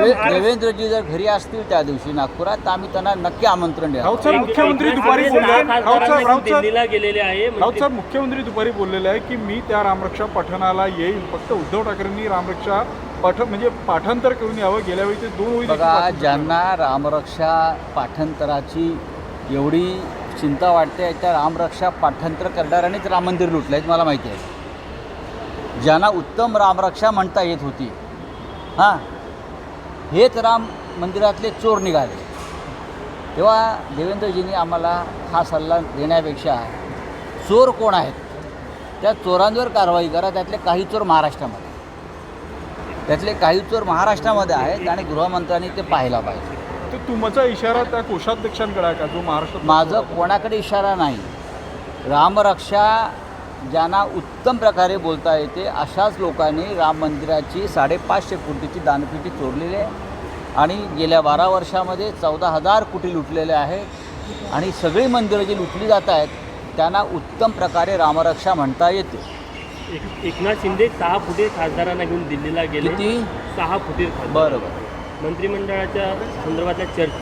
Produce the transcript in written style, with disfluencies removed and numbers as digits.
देवेंद्रजी जर घरी असतील त्या दिवशी नागपुरात तर आम्ही त्यांना नक्की आमंत्रण द्या. राऊत साहेब मुख्यमंत्री दुपारी बोलले दिल्लीला गेलेले आहे. राऊत साहेब मुख्यमंत्री दुपारी बोललेले आहे की मी त्या रामरक्षा पठणाला येईल, फक्त उद्धव ठाकरेंनी रामरक्षा म्हणजे पाठांतर करून यावं. गेल्या वेळी ते 2 ओळी बघा, ज्यांना रामरक्षा पाठांतराची एवढी चिंता वाटते त्या रामरक्षा पाठांतर करणाऱ्यांनीच राम मंदिर लुटलं आहे मला माहिती आहे. ज्यांना उत्तम रामरक्षा म्हणता येत होती, हां, हेच राम मंदिरातले चोर निघाले. तेव्हा देवेंद्रजींनी आम्हाला हा सल्ला देण्यापेक्षा चोर कोण आहेत त्या चोरांवर कारवाई करा. त्यातले काही चोर महाराष्ट्रामध्ये आहेत आणि गृहमंत्र्यांनी ते पाहायला पाहिजे. तर तुमचा इशारा त्या कोषाध्यक्षांकडे आहे का जो महाराष्ट्रात? माझं कोणाकडे इशारा नाही. रामरक्षा ज्यांना उत्तम प्रकारे बोलता येते अशाच लोकांनी राम मंदिराची 550 कोटीची दानपेटी चोरलेली आहे आणि गेल्या 12 वर्षामध्ये 14,000 कोटी लुटलेले आहे. आणि सगळी मंदिरं जी लुटली जात आहेत त्यांना उत्तम प्रकारे रामरक्षा म्हणता येते. एकनाथ शिंदे 6 फुटीर खासदारांना घेऊन दिल्लीला गेले. किती? 6 फुटीर खासदार. बरोबर. मंत्रिमंडळाच्या संदर्भातल्या चर्चा